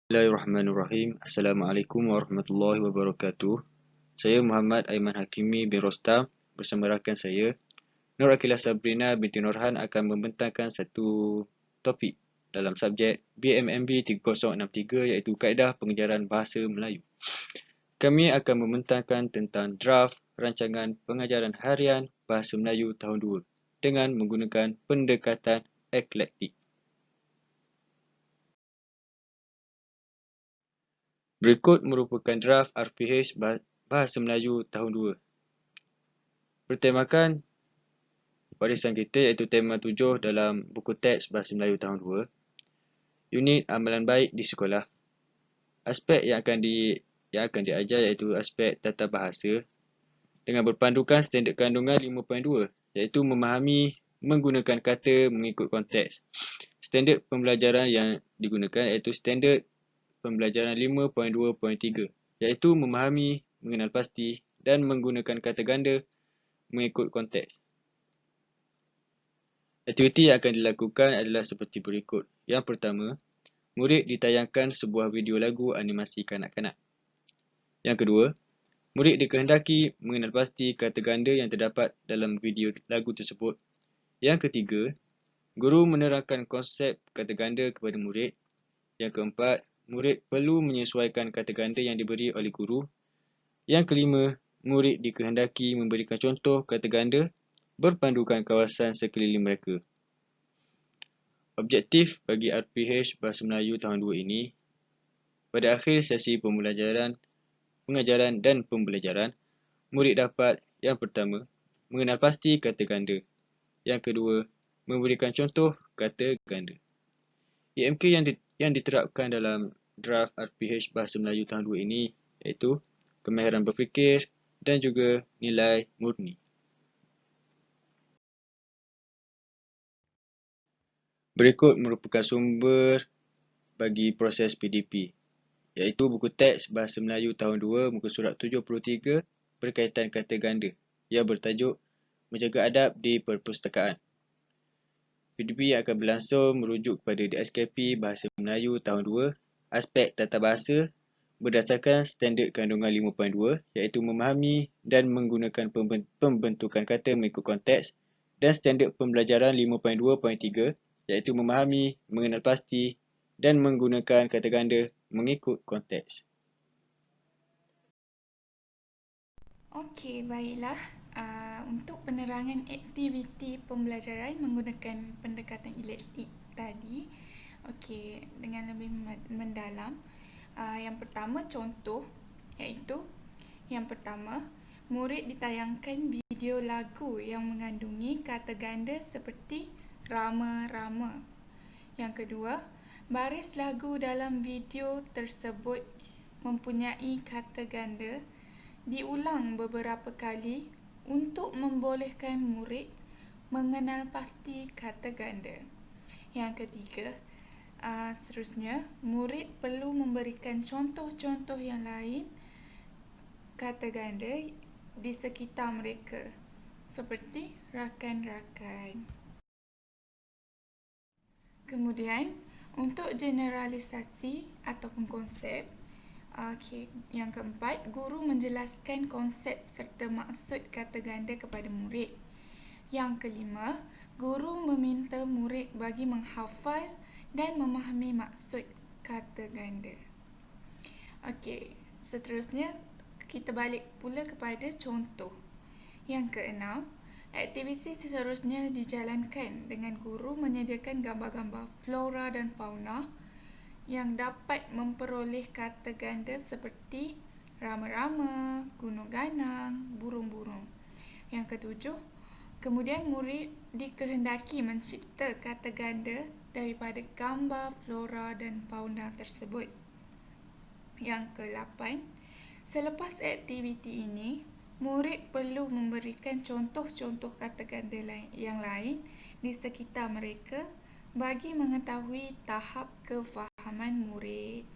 Bismillahirrahmanirrahim. Assalamualaikum warahmatullahi wabarakatuh. Saya Muhammad Aiman Hakimi bin Rostam bersama rakan saya, Nur Akilah Sabrina binti Nurhan akan membentangkan satu topik dalam subjek BMMB 3063 iaitu Kaedah Pengejaran Bahasa Melayu. Kami akan membentangkan tentang draft rancangan pengajaran harian Bahasa Melayu tahun 2 dengan menggunakan pendekatan eklektik. Berikut merupakan draft RPH Bahasa Melayu tahun 2. Bertemakan barisan kita iaitu tema 7 dalam buku teks Bahasa Melayu tahun 2. Unit amalan baik di sekolah. Aspek yang akan diajar iaitu aspek tata bahasa dengan berpandukan standard kandungan 5.2 iaitu memahami menggunakan kata mengikut konteks. Standard pembelajaran yang digunakan iaitu standard pembelajaran 5.2.3 iaitu memahami, mengenal pasti dan menggunakan kata ganda mengikut konteks. Aktiviti yang akan dilakukan adalah seperti berikut. Yang pertama, murid ditayangkan sebuah video lagu animasi kanak-kanak. Yang kedua, murid dikehendaki mengenal pasti kata ganda yang terdapat dalam video lagu tersebut. Yang ketiga, guru menerangkan konsep kata ganda kepada murid. Yang keempat, murid perlu menyesuaikan kata ganda yang diberi oleh guru. Yang kelima, murid dikehendaki memberikan contoh kata ganda berpandukan kawasan sekeliling mereka. Objektif bagi RPH Bahasa Melayu tahun 2 ini, pada akhir sesi pengajaran dan pembelajaran, murid dapat yang pertama, mengenal pasti kata ganda. Yang kedua, memberikan contoh kata ganda. IMK yang diterapkan dalam draft RPH Bahasa Melayu tahun 2 ini iaitu kemahiran berfikir dan juga nilai murni. Berikut merupakan sumber bagi proses PDP, iaitu buku teks Bahasa Melayu tahun 2 muka surat 73 berkaitan kata ganda yang bertajuk Menjaga Adab di Perpustakaan. PDP yang akan berlangsung merujuk kepada DSKP Bahasa Melayu tahun 2 aspek tata bahasa berdasarkan standard kandungan 5.2 iaitu memahami dan menggunakan pembentukan kata mengikut konteks dan standard pembelajaran 5.2.3 iaitu memahami, mengenal pasti dan menggunakan kata ganda mengikut konteks. Okey, baiklah. Untuk penerangan aktiviti pembelajaran menggunakan pendekatan elektik tadi, okey, dengan lebih mendalam. Yang pertama contoh iaitu yang pertama, murid ditayangkan video lagu yang mengandungi kata ganda seperti rama-rama. Yang kedua, baris lagu dalam video tersebut mempunyai kata ganda diulang beberapa kali untuk membolehkan murid mengenal pasti kata ganda. Yang ketiga, seterusnya, murid perlu memberikan contoh-contoh yang lain kata ganda di sekitar mereka, seperti rakan-rakan. Kemudian, untuk generalisasi ataupun konsep, yang keempat, guru menjelaskan konsep serta maksud kata ganda kepada murid. Yang kelima, guru meminta murid bagi menghafal dan memahami maksud kata ganda. Okey, seterusnya kita balik pula kepada contoh. Yang keenam, aktiviti seterusnya dijalankan dengan guru menyediakan gambar-gambar flora dan fauna yang dapat memperoleh kata ganda seperti rama-rama, gunung ganang, burung-burung. Yang ketujuh, kemudian murid dikehendaki mencipta kata ganda daripada gambar flora dan fauna tersebut. Yang ke-8, selepas aktiviti ini, murid perlu memberikan contoh-contoh kata ganda yang lain di sekitar mereka bagi mengetahui tahap kefahaman murid.